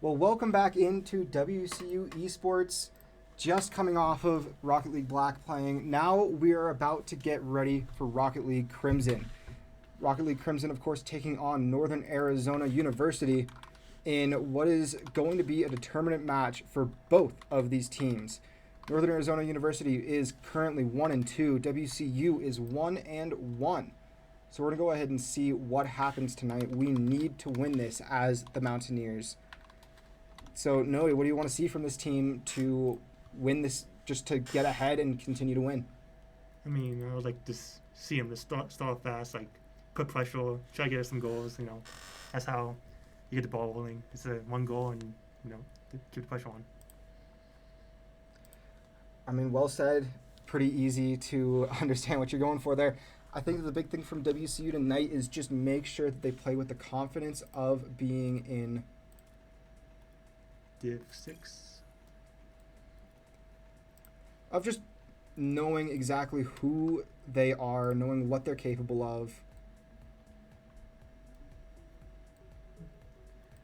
Well, welcome back into WCU Esports. Just coming off of Rocket League Black playing. Now we are about to get ready for Rocket League Crimson. Rocket League Crimson, of course, taking on Northern Arizona University in what is going to be a determinant match for both of these teams. Northern Arizona University is currently 1-2. WCU is 1-1. So we're going to go ahead and see what happens tonight. We need to win this as the Mountaineers. So, Noe, what do you want to see from this team to win this, just to get ahead and continue to win? I mean, I would like to see him to start fast, like put pressure, try to get us some goals. That's how you get the ball rolling. It's a one goal, and keep the pressure on. I mean, well said. Pretty easy to understand what you're going for there. I think that the big thing from WCU tonight is just make sure that they play with the confidence of being in Div 6. Of just knowing exactly who they are, knowing what they're capable of.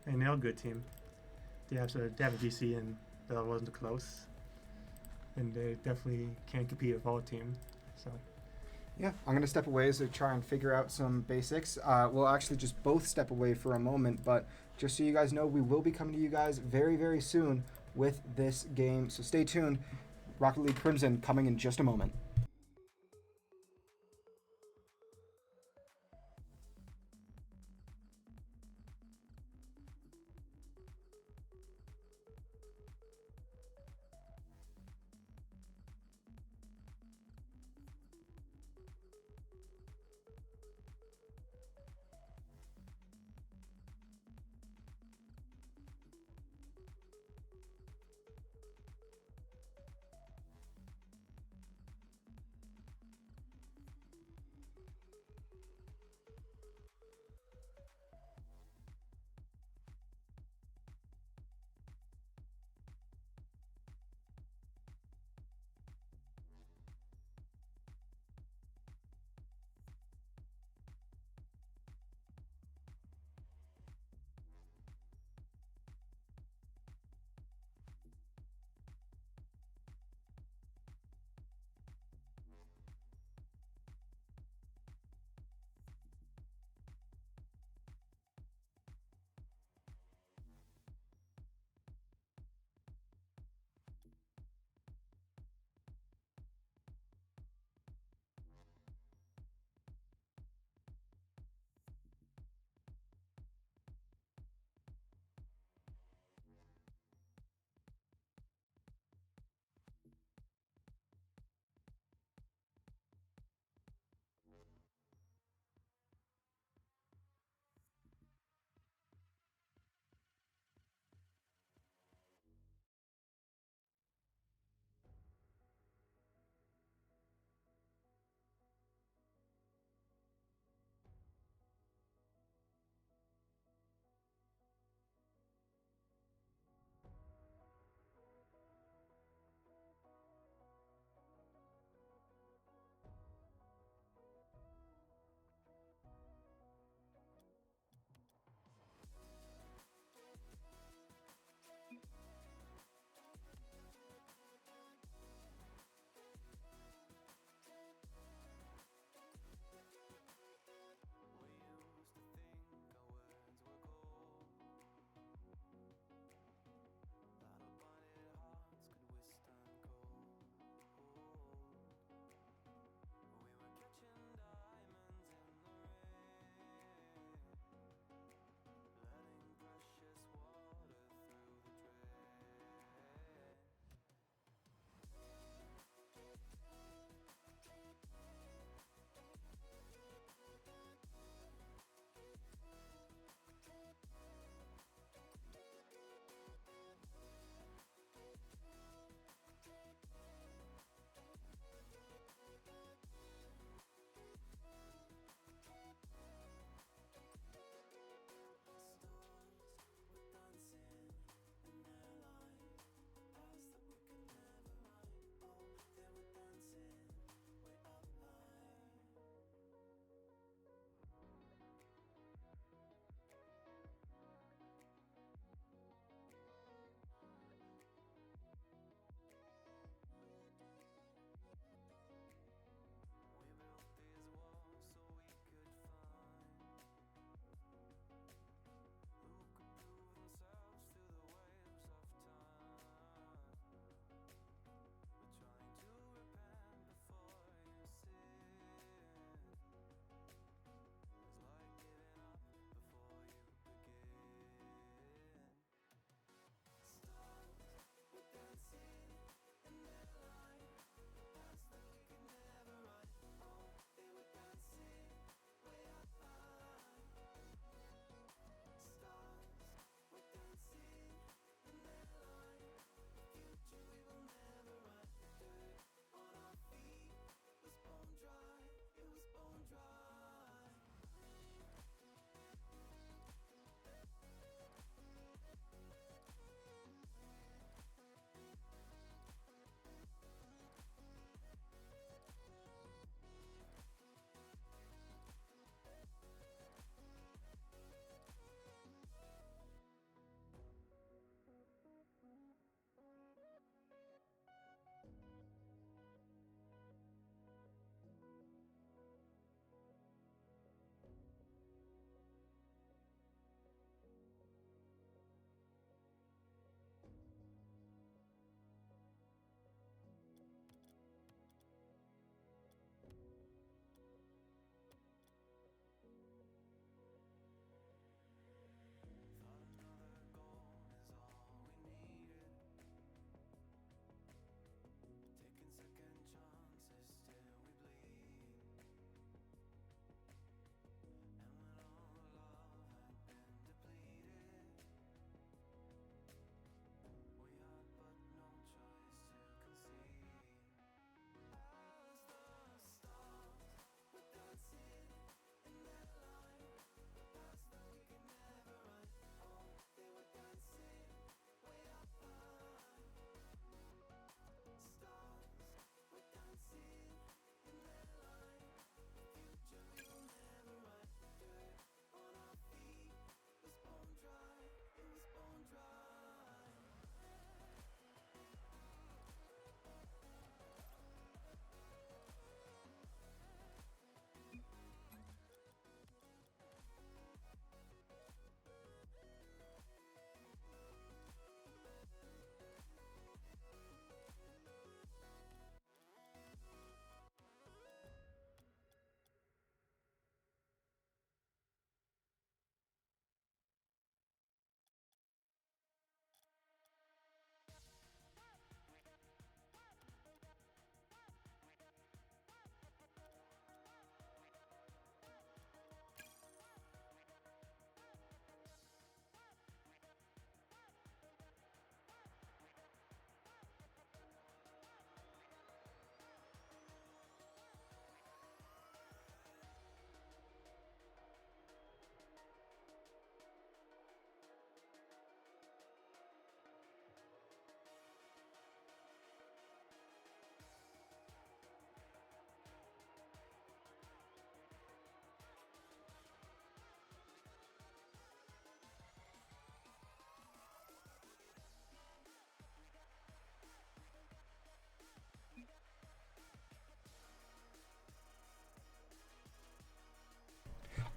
And they're a good team. They have a GC, and that wasn't close. And they definitely can compete with our team. So. Yeah, I'm going to step away to try and figure out some basics. We'll actually just both step away for a moment, but just so you guys know, we will be coming to you guys very, very soon with this game. So stay tuned. Rocket League Crimson coming in just a moment.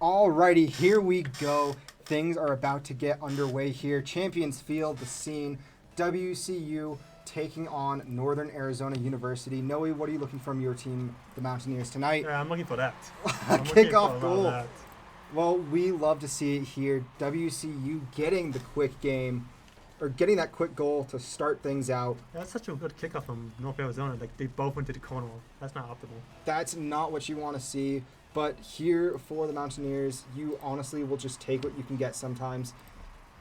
Alrighty, here we go. Things are about to get underway here. Champions Field, the scene. WCU taking on Northern Arizona University. Noe, what are you looking from your team, the Mountaineers, tonight? Yeah, I'm looking for that. I'm looking for a Kickoff lot of goal. that. Well, we love to see it here. WCU getting the quick game, or getting that quick goal to start things out. That's such a good kickoff from North Arizona. Like, they both went to the corner. That's not optimal. That's not what you want to see. But here for the Mountaineers, you honestly will just take what you can get sometimes.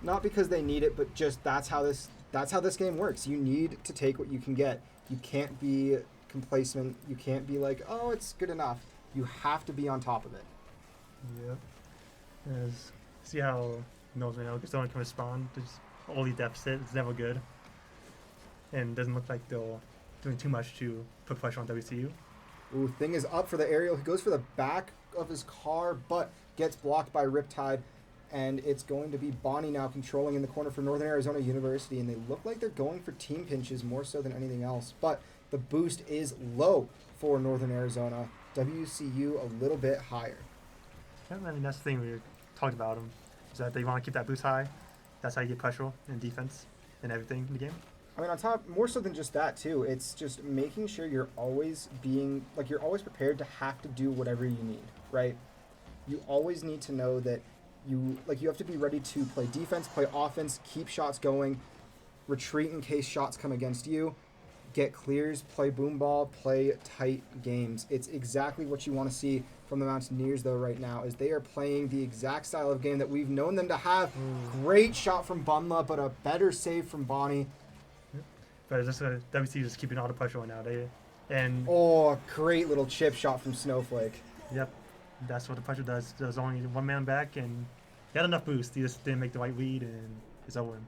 Not because they need it, but just that's how this game works. You need to take what you can get. You can't be complacent. You can't be like, oh, it's good enough. You have to be on top of it. Yeah. See how Northern Arizona can respond. There's only deficit. It's never good. And it doesn't look like they're doing too much to put pressure on WCU. Ooh, thing is up for the aerial. He goes for the back of his car, but gets blocked by Riptide. And it's going to be Bonnie now controlling in the corner for Northern Arizona University. And they look like they're going for team pinches more so than anything else. But the boost is low for Northern Arizona. WCU a little bit higher. Yeah, I mean, that's the thing we talked about them, is that they want to keep that boost high. That's how you get pressure and defense and everything in the game. I mean, on top, more so than just that, too, it's just making sure you're always you're always prepared to have to do whatever you need, right? You always need to know that you have to be ready to play defense, play offense, keep shots going, retreat in case shots come against you, get clears, play boom ball, play tight games. It's exactly what you want to see from the Mountaineers, though, right now, is they are playing the exact style of game that we've known them to have. Great shot from Bunla, but a better save from Bonnie. But it's just WCU just keeping all the pressure on now. Oh, great little chip shot from Snowflake. Yep, that's what the pressure does. There's only one man back, and he had enough boost. He just didn't make the right read, and it's over him.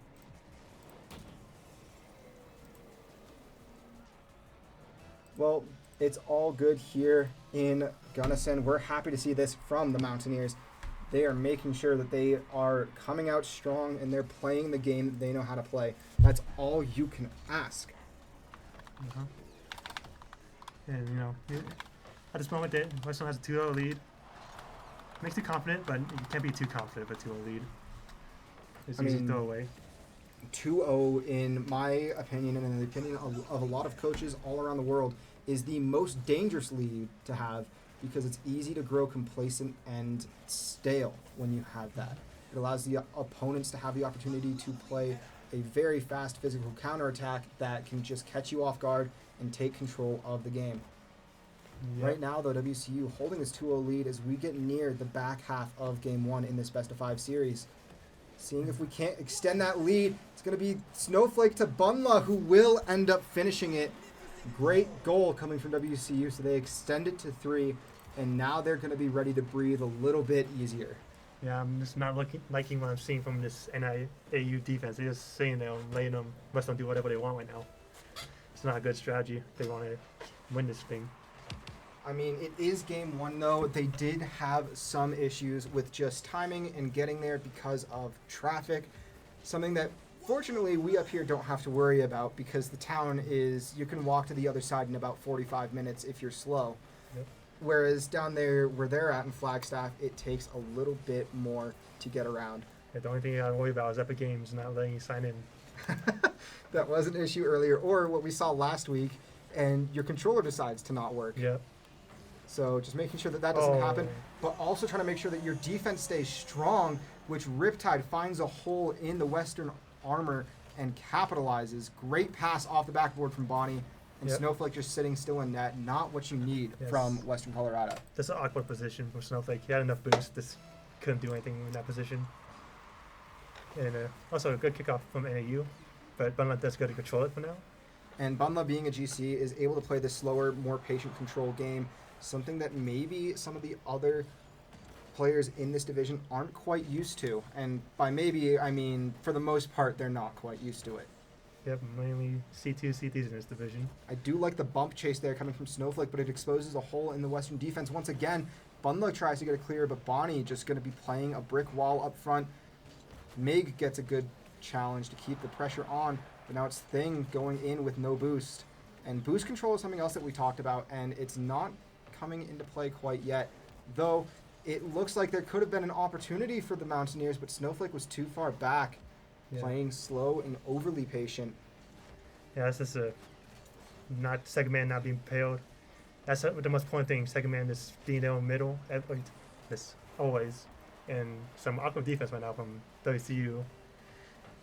Well, it's all good here in Gunnison. We're happy to see this from the Mountaineers. They are making sure that they are coming out strong and they're playing the game that they know how to play. That's all you can ask. Uh-huh. And, at this moment, Western has a 2-0 lead. Makes you confident, but you can't be too confident with a 2-0 lead. It's easy to throw away. 2-0, in my opinion, and in the opinion of a lot of coaches all around the world, is the most dangerous lead to have because it's easy to grow complacent and stale when you have that. It allows the opponents to have the opportunity to play a very fast physical counterattack that can just catch you off guard and take control of the game. Yep. Right now, though, WCU holding this 2-0 lead as we get near the back half of Game 1 in this best-of-5 series. Seeing if we can't extend that lead. It's going to be Snowflake to Bunla, who will end up finishing it. Great goal coming from WCU, so they extend it to 3, and now they're going to be ready to breathe a little bit easier. Yeah, I'm just not liking what I'm seeing from this NAU defense. They're just sitting there and letting them let them do whatever they want right now. It's not a good strategy. They want to win this thing. I mean, it is Game 1, though. They did have some issues with just timing and getting there because of traffic. Something that, fortunately, we up here don't have to worry about because the town is, you can walk to the other side in about 45 minutes if you're slow. Yep. Whereas down there where they're at in Flagstaff, it takes a little bit more to get around. Yeah, the only thing I worry about is Epic Games not letting you sign in. That was an issue earlier, or what we saw last week, and your controller decides to not work. Yep. So just making sure that doesn't happen, but also trying to make sure that your defense stays strong, which Riptide finds a hole in the Western armor and capitalizes. Great pass off the backboard from Bonnie, and Snowflake just sitting still in net. Not what you need from Western Colorado. That's an awkward position for Snowflake. He had enough boost, just couldn't do anything in that position. And also a good kickoff from NAU, but Bunla does good to control it for now. And Bunla, being a GC, is able to play the slower, more patient control game. Something that maybe some of the other players in this division aren't quite used to. And by maybe, I mean, for the most part, they're not quite used to it. Yep, mainly C2, C3s in this division. I do like the bump chase there coming from Snowflake, but it exposes a hole in the Western defense. Once again, Bunla tries to get it clear, but Bonnie just going to be playing a brick wall up front. Mig gets a good challenge to keep the pressure on, but now it's Thing going in with no boost. And boost control is something else that we talked about, and it's not coming into play quite yet, though It looks like there could have been an opportunity for the Mountaineers, but Snowflake was too far back, playing slow and overly patient. Yeah, it's just not second man not being prepared. That's the most important thing. Second man is being there in the middle, this always, and some awkward defense right now from WCU.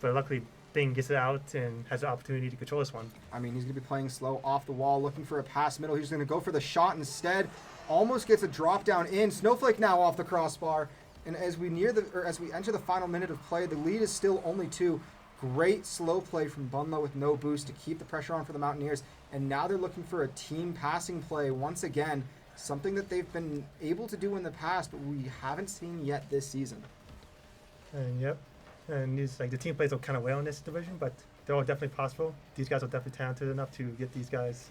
But luckily, Bing gets it out and has the opportunity to control this one. I mean, he's going to be playing slow off the wall, looking for a pass middle. He's going to go for the shot instead. Almost gets a drop down in. Snowflake now off the crossbar. And as we enter the final minute of play, the lead is still only 2. Great slow play from Bunla with no boost to keep the pressure on for the Mountaineers. And now they're looking for a team passing play once again, something that they've been able to do in the past, but we haven't seen yet this season. And and it's like the team plays kind of well in this division, but they're all definitely possible. These guys are definitely talented enough to get these guys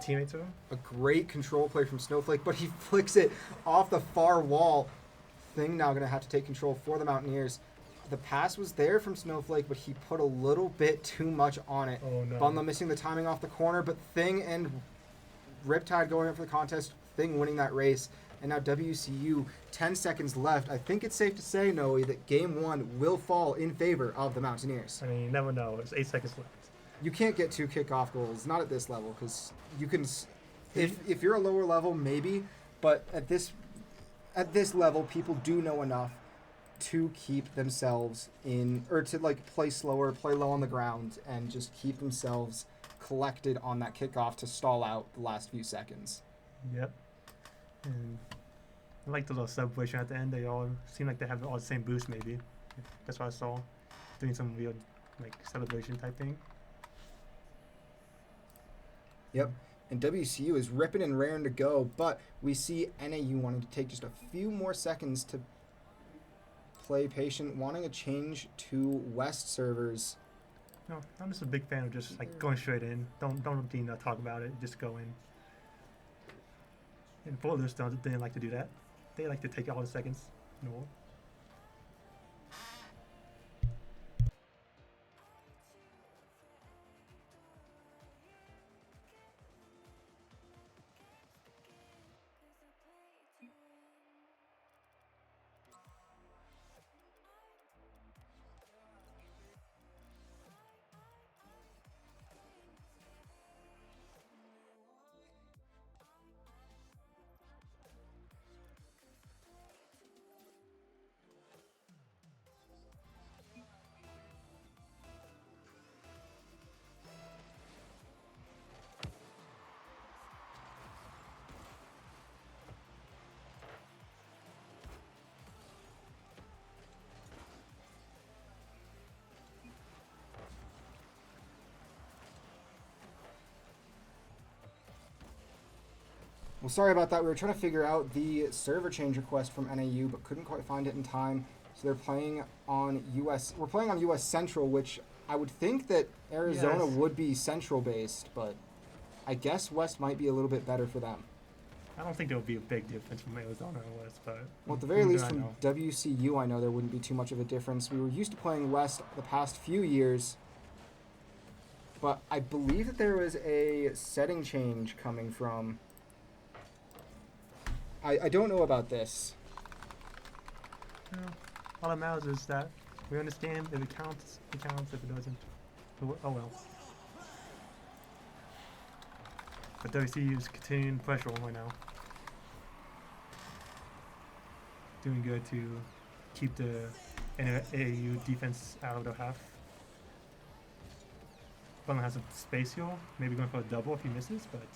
teammates with them. A great control play from Snowflake, but he flicks it off the far wall. Thing now going to have to take control for the Mountaineers. The pass was there from Snowflake, but he put a little bit too much on it. Oh, no. Bunla missing the timing off the corner, but Thing and Riptide going up for the contest, Thing winning that race. And now WCU, 10 seconds left. I think it's safe to say, Noe, that Game 1 will fall in favor of the Mountaineers. I mean, you never know. It's 8 seconds left. You can't get 2 kickoff goals, not at this level, because you can... If you're a lower level, maybe, but at this level, people do know enough to keep themselves in, or to like play slower, play low on the ground, and just keep themselves collected on that kickoff to stall out the last few seconds. Yep. And I like the little celebration at the end. They all seem like they have all the same boost, maybe. That's what I saw. Doing some weird like celebration type thing. Yep. And WCU is ripping and raring to go, but we see NAU wanting to take just a few more seconds to play patient, wanting a change to West servers. No, I'm just a big fan of just like going straight in. Don't talk about it. Just go in. And Boulders didn't like to do that. They like to take all the seconds. No. Well, sorry about that. We were trying to figure out the server change request from NAU, but couldn't quite find it in time. So they're playing on US. We're playing on US Central, which I would think that Arizona would be Central based, but I guess West might be a little bit better for them. I don't think there would be a big difference from Arizona and West, but well, at the very least from WCU, I know there wouldn't be too much of a difference. We were used to playing West the past few years, but I believe that there was a setting change coming from. I don't know about this. Yeah. All that matters is that we understand if it counts, it counts. If it doesn't, oh well. But WCU is continuing pressure right now. Doing good to keep the NAU defense out of the half. Bunla has a space here, maybe going for a double if he misses, but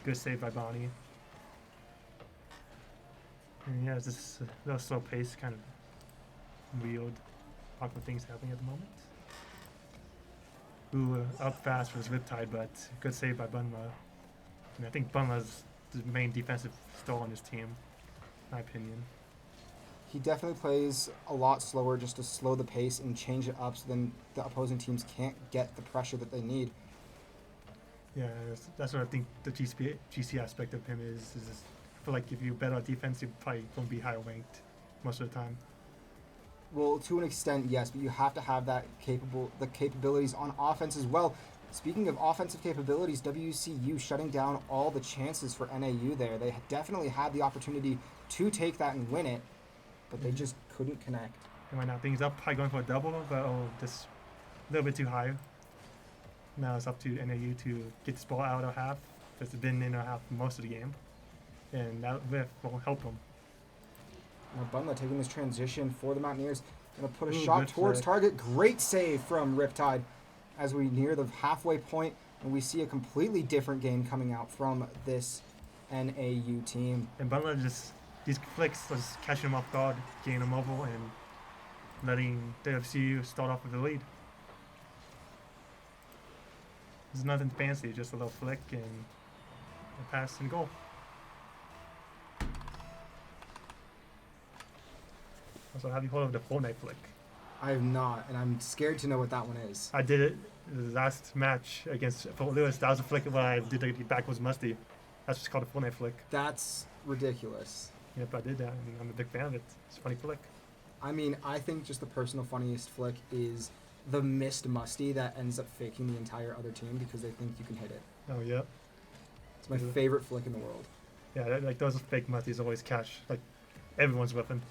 good save by Bonnie. And yeah, it's just a little slow pace, kind of weird, awkward things happening at the moment. Ooh, up fast was Riptide, but good save by Bunla. And I think Bunla's the main defensive star on this team, in my opinion. He definitely plays a lot slower just to slow the pace and change it up so then the opposing teams can't get the pressure that they need. Yeah, that's what I think the GC aspect of him is I feel like if you bet on defense, you're probably going to be higher ranked most of the time. Well, to an extent, yes, but you have to have the capabilities on offense as well. Speaking of offensive capabilities, WCU shutting down all the chances for NAU there. They definitely had the opportunity to take that and win it, but they just couldn't connect. And right now things up, probably going for a double, but just a little bit too high. Now it's up to NAU to get this ball out of half. It's been in a half most of the game, and that whiff will help them. Now Bunla taking this transition for the Mountaineers. Going to put a Ooh, shot good towards flick. target. Great save from Riptide as we near the halfway point, and we see a completely different game coming out from this NAU team. And Butler just, these flicks was catching him off guard, getting him mobile, and letting WCU start off with the lead. There's nothing fancy, just a little flick and a pass and goal. Also, have you heard of the Fortnite flick? I have not, and I'm scared to know what that one is. I did it the last match against Fort Lewis. That was a flick where I did the backwards musty. That's what's called a Fortnite flick. That's ridiculous. Yep, I did that, and I'm a big fan of it. It's a funny flick. I mean, I think just the personal funniest flick is the missed musty that ends up faking the entire other team because they think you can hit it. Oh, yeah. It's my favorite flick in the world. Yeah, like those fake musties always catch like everyone's weapon.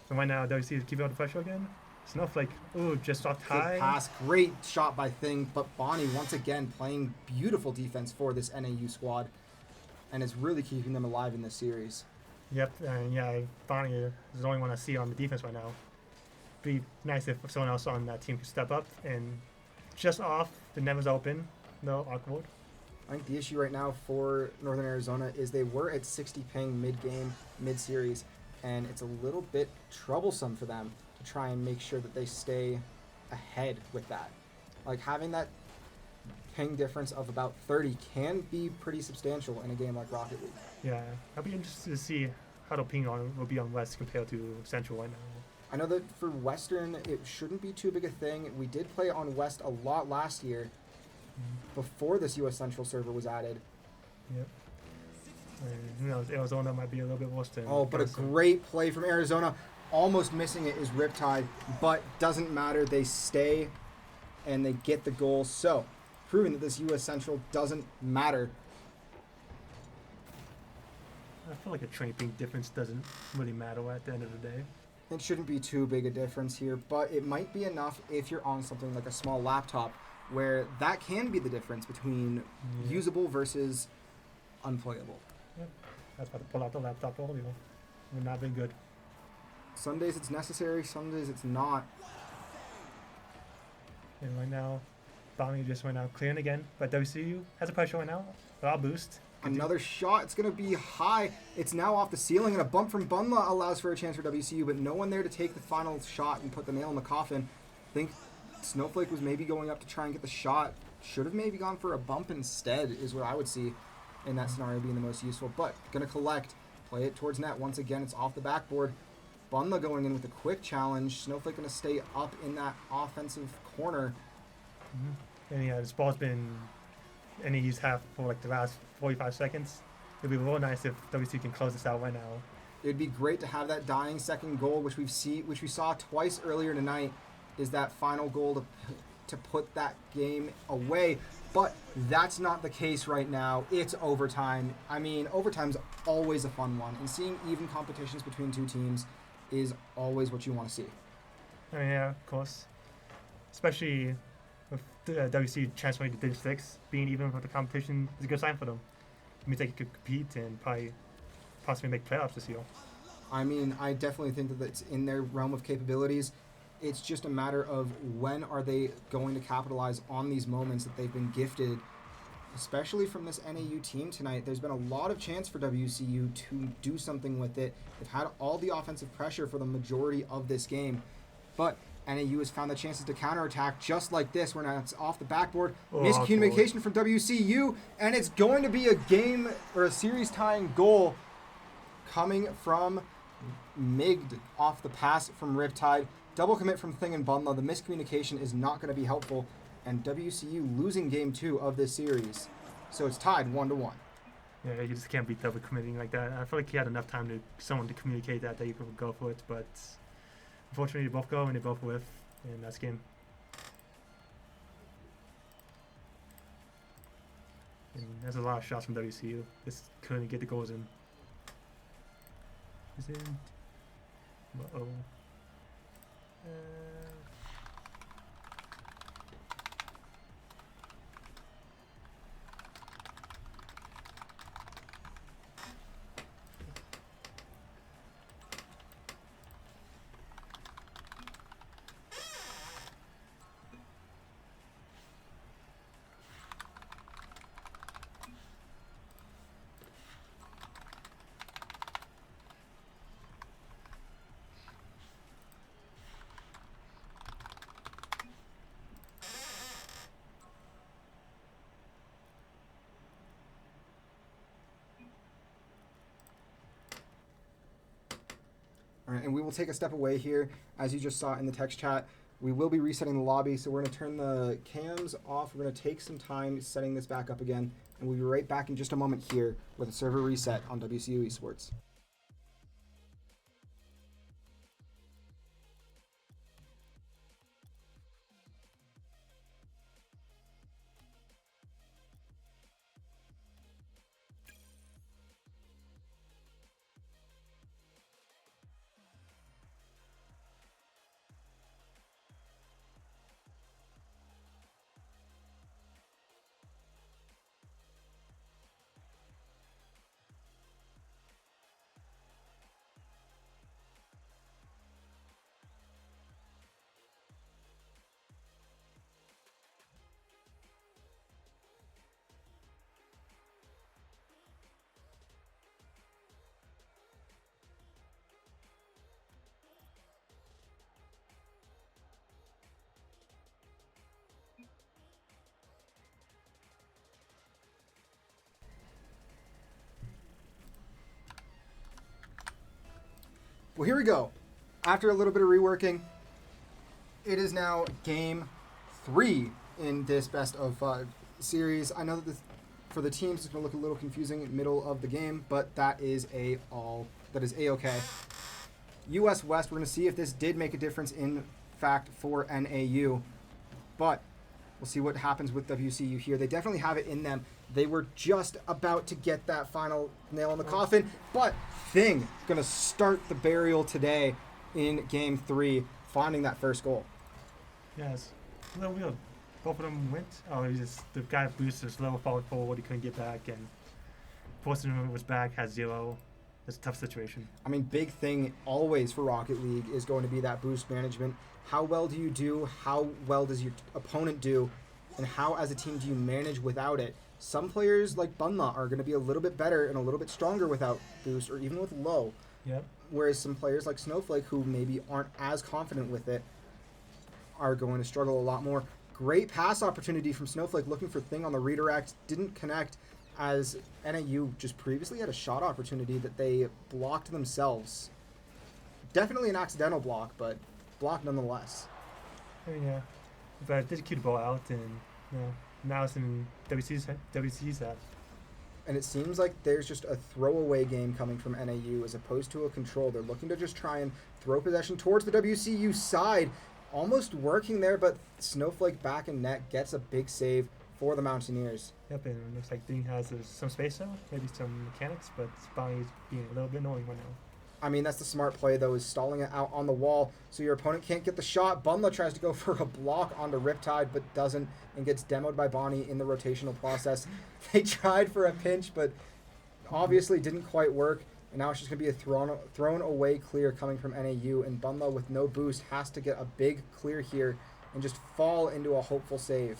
So right now, WC is keeping out the pressure again. Snowflake, ooh, just off Good high. pass, great shot by Thing, but Bonnie once again playing beautiful defense for this NAU squad, and is really keeping them alive in this series. Yep, and yeah, Bonnie is the only one I see on the defense right now. Be nice if someone else on that team could step up and just off. The net was open. No, awkward. I think the issue right now for Northern Arizona is they were at 60 ping mid-game, mid-series, and it's a little bit troublesome for them to try and make sure that they stay ahead with that. Like, having that ping difference of about 30 can be pretty substantial in a game like Rocket League. Yeah, I'll be interested to see how the ping on will be on West compared to Central right now. I know that for Western, it shouldn't be too big a thing. We did play on West a lot last year before this US Central server was added. Yep. And who knows, Arizona might be a little bit worse than. Oh, but a Western. great play from Arizona. Almost missing it is Riptide, but doesn't matter. They stay and they get the goal. So, proving that this US Central doesn't matter. I feel like a train ping difference doesn't really matter at the end of the day. It shouldn't be too big a difference here, but it might be enough if you're on something like a small laptop where that can be the difference between Yeah. usable versus unplayable. Yep. That's why to pull out the laptop earlier. Would not been good. Some days it's necessary, some days it's not. And right now, Bonnie just went out clearing again. But WCU has a pressure right now. But I'll boost. Another shot. It's going to be high. It's now off the ceiling, and a bump from Bunla allows for a chance for WCU, but no one there to take the final shot and put the nail in the coffin. I think Snowflake was maybe going up to try and get the shot. Should have maybe gone for a bump instead, is what I would see in that scenario being the most useful. But going to collect, play it towards net. Once again, it's off the backboard. Bunla going in with a quick challenge. Snowflake going to stay up in that offensive corner. And yeah, this ball's been NEU's half for like the last 45 seconds. It'd be real nice if WC can close this out right now. It'd be great to have that dying second goal, which we saw twice earlier tonight, is that final goal to put that game away. But that's not the case right now. It's overtime. I mean, overtime's always a fun one, and seeing even competitions between two teams is always what you want to see. I mean, yeah, of course. Especially with the WC transferring to Div 6, being even with the competition is a good sign for them. It means they could compete and probably possibly make playoffs this year. I mean, I definitely think that it's in their realm of capabilities. It's just a matter of when are they going to capitalize on these moments that they've been gifted, especially from this NAU team tonight. There's been a lot of chance for WCU to do something with it. They've had all the offensive pressure for the majority of this game, but NAU has found the chances to counterattack just like this, where now it's off the backboard. Miscommunication from WCU, and it's going to be a game or a series tying goal coming from Migd off the pass from Riptide. Double commit from Thing and Bunla. The miscommunication is not going to be helpful, and WCU losing game 2 of this series. So it's tied 1-1. Yeah, you just can't be double committing like that. I feel like he had enough time to someone to communicate that you could go for it, but unfortunately they both go and they both whiff, and that's game. And there's a lot of shots from WCU. Just couldn't get the goals in. Is it? Uh-oh. All right, and we will take a step away here. As you just saw in the text chat, we will be resetting the lobby, so we're going to turn the cams off. We're going to take some time setting this back up again, and we'll be right back in just a moment here with a server reset on WCU Esports. Well, here we go. After a little bit of reworking, it is now game 3 in this best of 5 series. I know that this, for the teams, it's going to look a little confusing in the middle of the game, but that is a-okay. US West, we're going to see if this did make a difference in fact for NAU, but we'll see what happens with WCU here. They definitely have it in them. They were just about to get that final nail in the coffin, but Thing going to start the burial today in game 3, finding that first goal. Yes. A little weird. Both of them went. Oh, he just, the guy boosted slow, followed forward, he couldn't get back, and Fortune was back, had 0. It's a tough situation. I mean, big thing always for Rocket League is going to be that boost management. How well do you do? How well does your opponent do? And how, as a team, do you manage without it? Some players, like Bunla, are going to be a little bit better and a little bit stronger without boost, or even with low. Yep. Whereas some players like Snowflake, who maybe aren't as confident with it, are going to struggle a lot more. Great pass opportunity from Snowflake, looking for Thing on the redirect. Didn't connect, as NAU just previously had a shot opportunity that they blocked themselves. Definitely an accidental block, but blocked nonetheless. I mean, yeah. But it did cue the ball out, and now it's in WCU's half. And it seems like there's just a throwaway game coming from NAU as opposed to a control. They're looking to just try and throw possession towards the WCU side. Almost working there, but Snowflake back in net gets a big save for the Mountaineers. Yep, and it looks like Thing has some space now, maybe some mechanics, but Bonnie's being a little bit annoying right now. I mean, that's the smart play, though, is stalling it out on the wall so your opponent can't get the shot. Bunla tries to go for a block onto Riptide, but doesn't, and gets demoed by Bonnie in the rotational process. They tried for a pinch, but obviously didn't quite work, and now it's just going to be a thrown away clear coming from NAU, and Bunla, with no boost, has to get a big clear here and just fall into a hopeful save.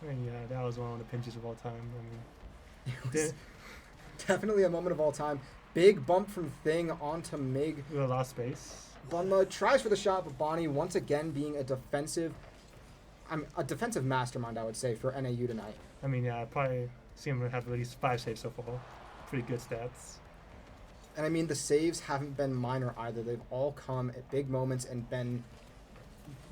And yeah, that was one of the pinches of all time. I mean, it was definitely a moment of all time. Big bump from Thing onto Mig. We lost space. Bunla tries for the shot, but Bonnie once again being a defensive mastermind, I would say, for NAU tonight. I mean, yeah, I probably see him have at least 5 saves so far. Pretty good stats. And I mean, the saves haven't been minor either. They've all come at big moments and been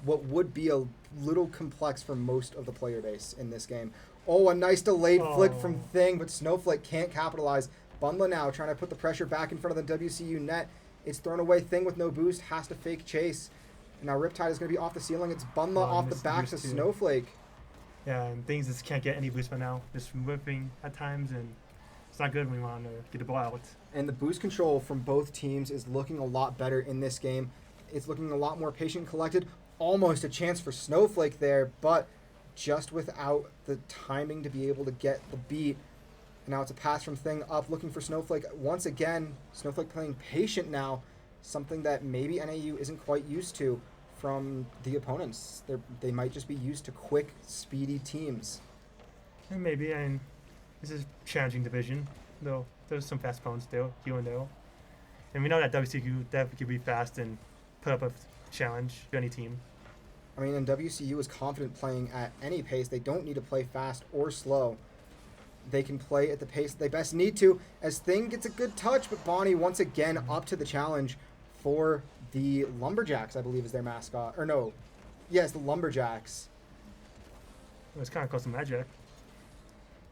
what would be a little complex for most of the player base in this game. Oh, a nice delayed flick from Thing, but Snowflake can't capitalize. Bunla now trying to put the pressure back in front of the WCU net. It's thrown away. Thing with no boost has to fake chase. And now Riptide is going to be off the ceiling. It's Bunla off the back to Snowflake. Yeah, and Things just can't get any boost by now. Just whipping at times, and It's not good when you want to get the ball out. And the boost control from both teams is looking a lot better in this game. It's looking a lot more patient and collected. Almost a chance for Snowflake there, but just without the timing to be able to get the beat. And now it's a pass from Thing up, looking for Snowflake. Once again, Snowflake playing patient now, something that maybe NAU isn't quite used to from the opponents. They might just be used to quick, speedy teams. And maybe, and this is a challenging division, though there's some fast opponents still, here and there. And we know that WCU definitely can be fast and put up a challenge to any team. I mean, and WCU is confident playing at any pace. They don't need to play fast or slow. They can play at the pace they best need to, as Thing gets a good touch, but Bonnie once again up to the challenge for the Lumberjacks, I believe is their mascot. Or no, yes, the Lumberjacks. It was kind of close to Magic.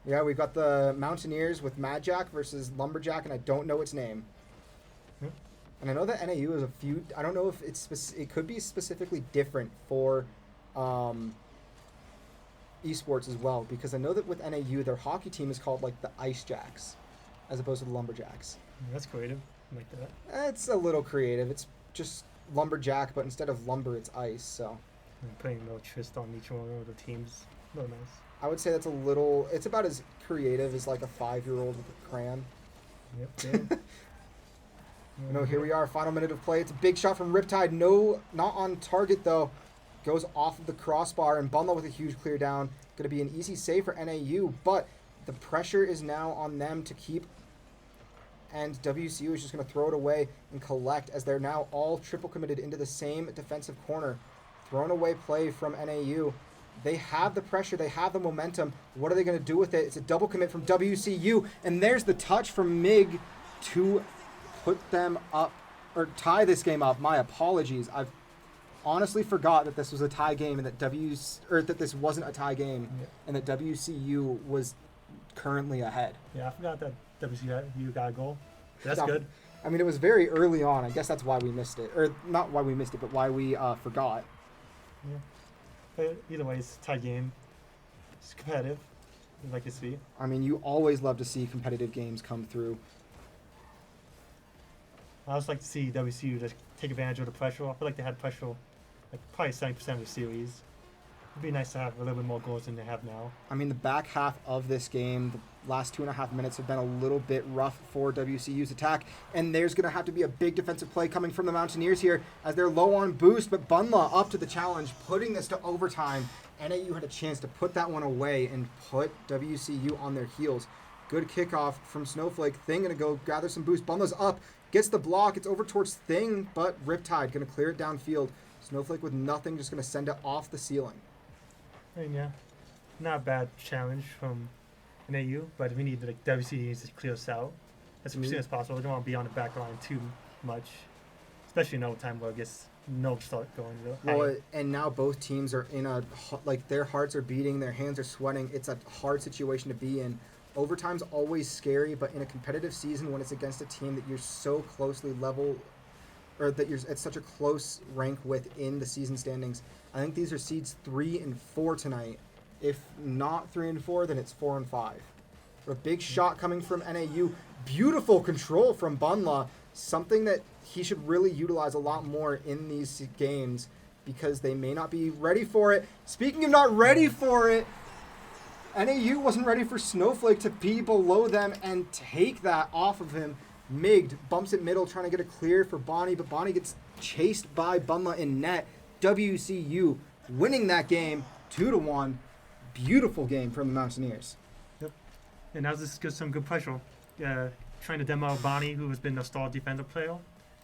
Yeah, we've got the Mountaineers with Mad Jack versus Lumberjack, and I don't know its name. Yep. And I know that NAU is a few. I don't know if it could be specifically different for esports as well, because I know that with NAU, their hockey team is called like the Ice Jacks, as opposed to the Lumberjacks. That's creative. I like that. It's a little creative. It's just Lumberjack, but instead of lumber, it's ice. So And putting no twist on each one of the teams. Really nice. I would say that's a little. It's about as creative as like a 5-year-old with a crayon. Yep. No, here we are, final minute of play. It's a big shot from Riptide. No, not on target though. Goes off of the crossbar, and Bundle with a huge clear down. Going to be an easy save for NAU, but the pressure is now on them to keep. And WCU is just going to throw it away and collect, as they're now all triple committed into the same defensive corner. Thrown away play from NAU. They have the pressure. They have the momentum. What are they going to do with it? It's a double commit from WCU, and there's the touch from MIG to put them up, or tie this game up. My apologies. I've honestly forgot that this was a tie game and that that this wasn't a tie game, and that WCU was currently ahead. Yeah, I forgot that WCU got a goal. That's Yeah. good. I mean, it was very early on. I guess that's why we missed it, or not why we missed it, but why we forgot. Yeah. But either way, it's a tie game. It's competitive. I'd like to see. I mean, you always love to see competitive games come through. I also like to see WCU just take advantage of the pressure. I feel like they had pressure like probably 70% of the series. It'd be nice to have a little bit more goals than they have now. I mean, the back half of this game, the last 2.5 minutes have been a little bit rough for WCU's attack, and there's going to have to be a big defensive play coming from the Mountaineers here as they're low on boost, but Bunla up to the challenge, putting this to overtime. NAU had a chance to put that one away and put WCU on their heels. Good kickoff from Snowflake. Thing going to go gather some boost. Bunla's up, gets the block. It's over towards Thing, but Riptide going to clear it downfield. Snowflake with nothing, just going to send it off the ceiling. I mean, yeah, not a bad challenge from NAU, but we need like WCU to clear us out as soon as possible. We don't want to be on the back line too much, especially in overtime where it gets no start going. Well, and now both teams are in like their hearts are beating, their hands are sweating. It's a hard situation to be in. Overtime's always scary, but in a competitive season when it's against a team that you're so closely level, or that you're at such a close rank with in the season standings, I think these are seeds 3 and 4 tonight. If not 3 and 4, then it's 4 and 5. A big shot coming from NAU. Beautiful control from Bunla. Something that he should really utilize a lot more in these games, because they may not be ready for it. Speaking of not ready for it, NAU wasn't ready for Snowflake to be below them and take that off of him. Migd bumps it middle, trying to get a clear for Bonnie, but Bonnie gets chased by Bunla in net. WCU winning that game 2-1. Beautiful game from the Mountaineers. Yep. And now this gets some good pressure. Trying to demo Bonnie, who has been a star defensive player.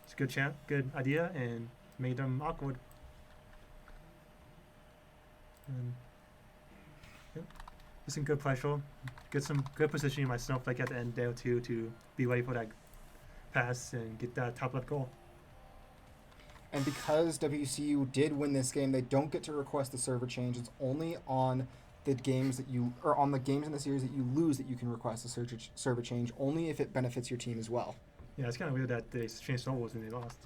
It's a good idea, and made them awkward. And, yep. Just some good pressure. Get some good positioning myself, like at the end there too, to be ready for that pass and get that top left goal. And because WCU did win this game, they don't get to request the server change. It's only on the games on the games in the series that you lose that you can request a server change, only if it benefits your team as well. Yeah, it's kind of weird that they changed overs and they lost.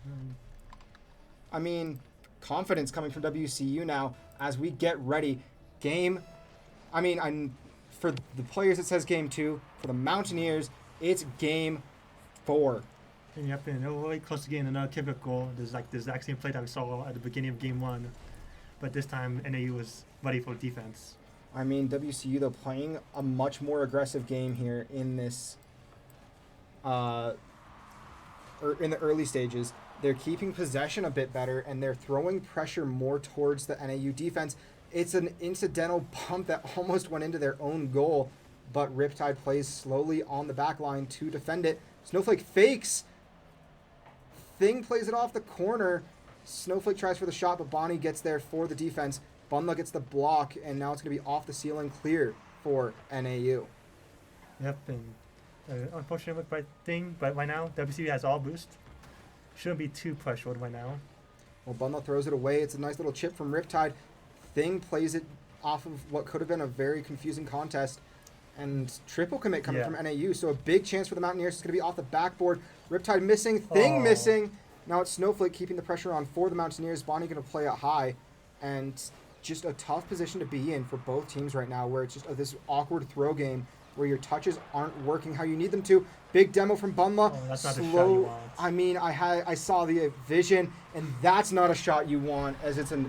I mean, confidence coming from WCU now as we get ready. For the players it says game 2. For the Mountaineers, It's game 4. And yep, and we're really close to getting another kickoff goal. There's like the exact same play that we saw at the beginning of game 1, but this time NAU was ready for defense. I mean, WCU, though, playing a much more aggressive game here in this, or in the early stages. They're keeping possession a bit better, and they're throwing pressure more towards the NAU defense. It's an incidental bump that almost went into their own goal, but Riptide plays slowly on the back line to defend it. Snowflake fakes. Thing plays it off the corner. Snowflake tries for the shot, but Bonnie gets there for the defense. Bunla gets the block, and now it's going to be off the ceiling clear for NAU. Yep, and unfortunate thing, but right now WCU has all boost. Shouldn't be too pressured right now. Well, Bunla throws it away. It's a nice little chip from Riptide. Thing plays it off of what could have been a very confusing contest. And triple commit coming from NAU. So a big chance for the Mountaineers. It's going to be off the backboard. Riptide missing. Thing missing. Now it's Snowflake keeping the pressure on for the Mountaineers. Bonnie going to play it high. And just a tough position to be in for both teams right now, where it's just this awkward throw game where your touches aren't working how you need them to. Big demo from Bunla. Oh, that's not the shot you want. I mean, I saw the vision, and that's not a shot you want, as it's a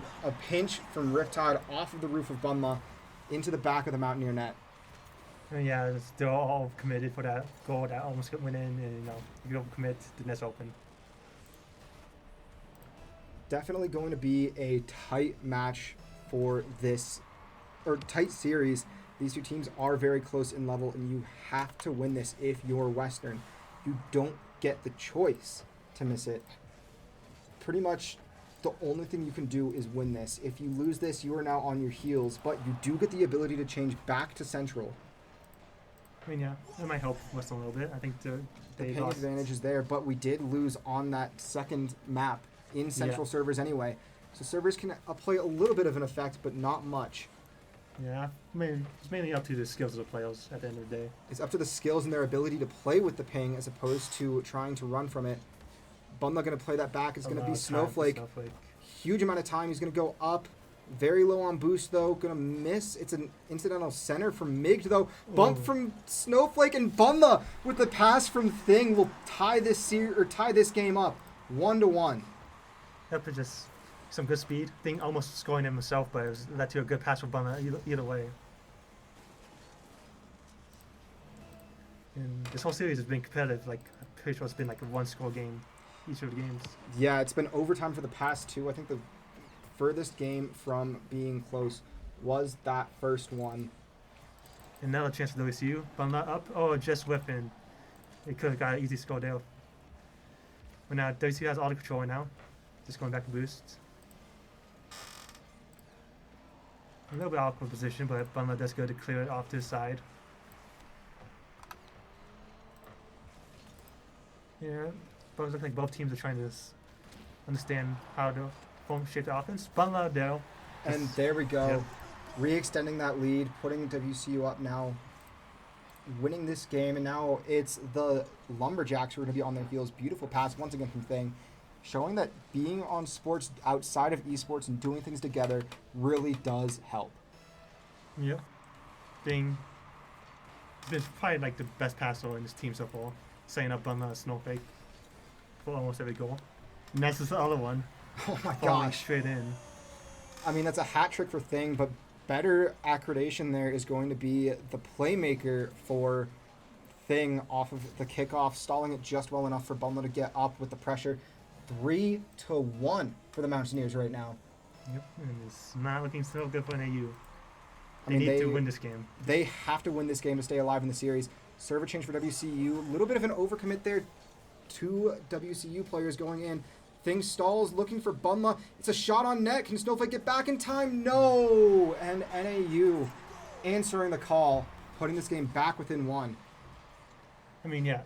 pinch from Riptide off of the roof of Bunla into the back of the Mountaineer net. And yeah, they're all committed for that goal that almost went in, and if you don't commit, the net's open. Definitely going to be a tight match for this, or tight series. These two teams are very close in level, and you have to win this if you're Western. You don't get the choice to miss it. Pretty much the only thing you can do is win this. If you lose this, you are now on your heels, but you do get the ability to change back to Central. I mean, yeah, it might help Western a little bit. I think The ping advantage is there, but we did lose on that second map in Central servers anyway. So servers can play a little bit of an effect, but not much. Yeah, I mean, it's mainly up to the skills of the players at the end of the day. It's up to the skills and their ability to play with the ping as opposed to trying to run from it. Bunla going to play that back. It's going to be Snowflake. Huge amount of time. He's going to go up. Very low on boost, though. Going to miss. It's an incidental center from Mig, though. Bump from Snowflake, and Bunla with the pass from Thing will tie this game up 1-1. Yep, it's just some good speed. Thing almost scoring him himself, but it was led to a good pass from Bunla either way. And this whole series has been competitive. Like, I'm pretty sure it's been like a one-score game, each of the games. Yeah, it's been overtime for the past two. I think the furthest game from being close was that first one. Another chance for WCU. Bunla up. Oh, just whipping. It could have got an easy score there. But now WCU has all the control right now. Just going back to boost. A little bit awkward position, but Bunla does good to clear it off to the side. Yeah, but it looks like both teams are trying to understand how to shape the offense. Bunla though. And there we go. Yep. Re-extending that lead, putting WCU up now, winning this game, and now it's the Lumberjacks who are going to be on their heels. Beautiful pass once again from Thing, showing that being on sports outside of esports and doing things together really does help. Yep. Thing. It's probably like the best passer in this team so far, setting up Bunla and Snowflake for almost every goal. And that's just the other one. Oh my Falling gosh. straight in. I mean, that's a hat trick for Thing, but better accreditation there is going to be the playmaker for Thing off of the kickoff, stalling it just well enough for Bunla to get up with the pressure. 3-1 for the Mountaineers right now. Yep, and it's not looking so good for NAU. They need to win this game. They have to win this game to stay alive in the series. Server change for WCU. A little bit of an overcommit there. 2 WCU players going in. Thing stalls, looking for Bunla. It's a shot on net. Can Snowflake get back in time? No! And NAU answering the call, putting this game back within 1. I mean, yeah,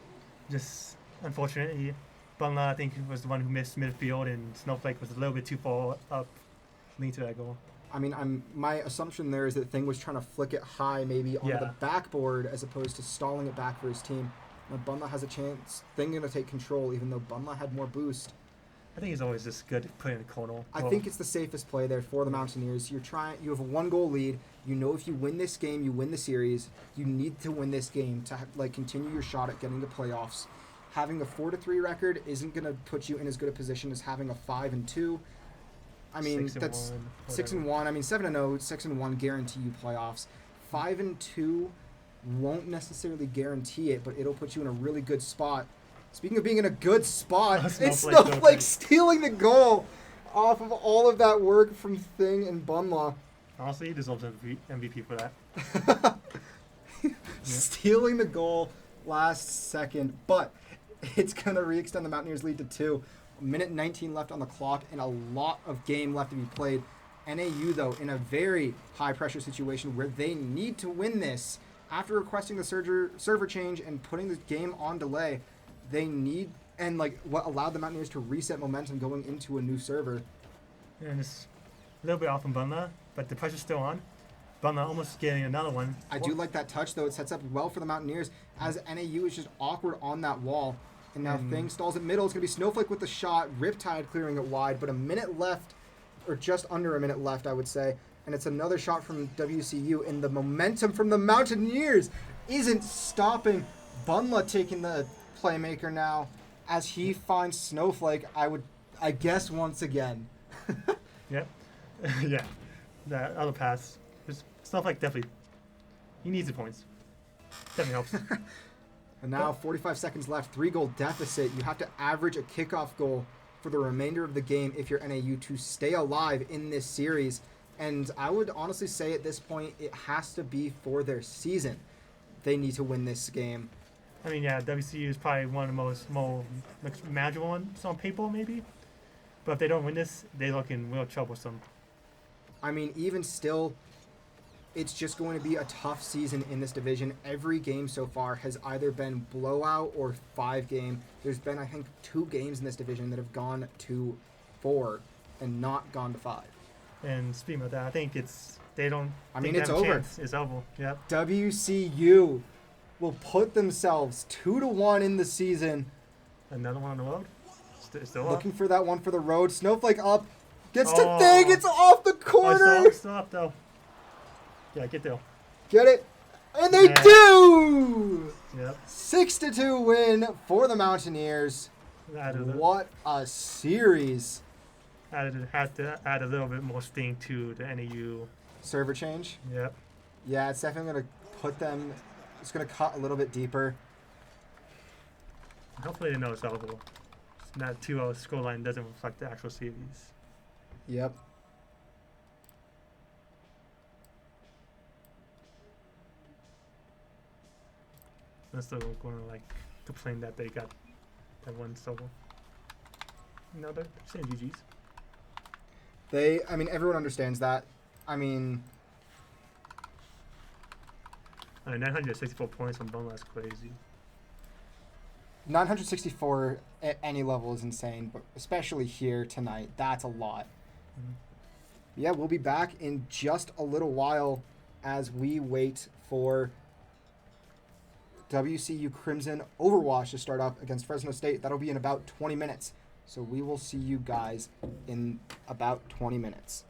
just unfortunately, Bunla, I think, was the one who missed midfield, and Snowflake was a little bit too far up, leading to that goal. I mean, my assumption there is that Thing was trying to flick it high, maybe onto the backboard, as opposed to stalling it back for his team. Now Bunla has a chance. Thing going to take control, even though Bunla had more boost. I think he's always just good at putting a Kono. I think it's the safest play there for the Mountaineers. You have a 1-goal lead. You know if you win this game, you win the series. You need to win this game to continue your shot at getting to playoffs. Having a 4-3 record isn't going to put you in as good a position as having a 5-2. I mean, 6-1, that's whatever. 6-1. I mean, 7-0, 6-1 guarantee you playoffs. 5-2 won't necessarily guarantee it, but it'll put you in a really good spot. Speaking of being in a good spot, it's Snowflake stealing the goal off of all of that work from Thing and Bunlaw. Honestly, he deserves MVP for that. Stealing the goal last second, but it's going to re-extend the Mountaineers' lead to 2. A minute 19 left on the clock and a lot of game left to be played. NAU, though, in a very high-pressure situation where they need to win this. After requesting the server change and putting the game on delay, they need, and what allowed the Mountaineers to reset momentum going into a new server. And it's a little bit off from Bunla, but the pressure's still on. Bunla almost getting another one. I do like that touch, though. It sets up well for the Mountaineers as NAU is just awkward on that wall. And now Thing stalls at middle. It's going to be Snowflake with the shot. Riptide clearing it wide, but a minute left, or just under a minute left, I would say. And it's another shot from WCU, and the momentum from the Mountaineers isn't stopping. Bunla taking the playmaker now as he finds Snowflake, I guess once again. Yep. Yeah. That other pass. Snowflake definitely, he needs the points. Definitely helps. And now 45 seconds left, 3-goal deficit. You have to average a kickoff goal for the remainder of the game if you're NAU to stay alive in this series. And I would honestly say at this point, it has to be for their season. They need to win this game. I mean, yeah, WCU is probably one of the most manageable ones on paper, maybe. But if they don't win this, they look in real troublesome. I mean, even still, it's just going to be a tough season in this division. Every game so far has either been blowout or 5-game. There's been, I think, 2 games in this division that have gone to 4 and not gone to 5. And speaking of that, I think it's over. It's over. Yep. WCU will put themselves 2-1 in the season. Another one on the road. Still up. Looking for that one for the road. Snowflake up. Gets to Thing. It's off the corner. Still up though. Yeah, get there. Get it. And they do. Yep. 6-2 win for the Mountaineers. What a series. Had to add a little bit more sting to the NAU. Server change? Yep. Yeah, it's definitely going to put them, it's going to cut a little bit deeper. Hopefully they know it's over. That 2-0 scoreline doesn't reflect the actual series. Yep. I'm still going to complain that they got that one silver. No, they're saying GG's. Everyone understands that. 964 points on Bone, that's crazy. 964 at any level is insane, but especially here tonight, that's a lot. Mm-hmm. Yeah, we'll be back in just a little while as we wait for WCU Crimson Overwatch to start up against Fresno State. That'll be in about 20 minutes. So we will see you guys in about 20 minutes.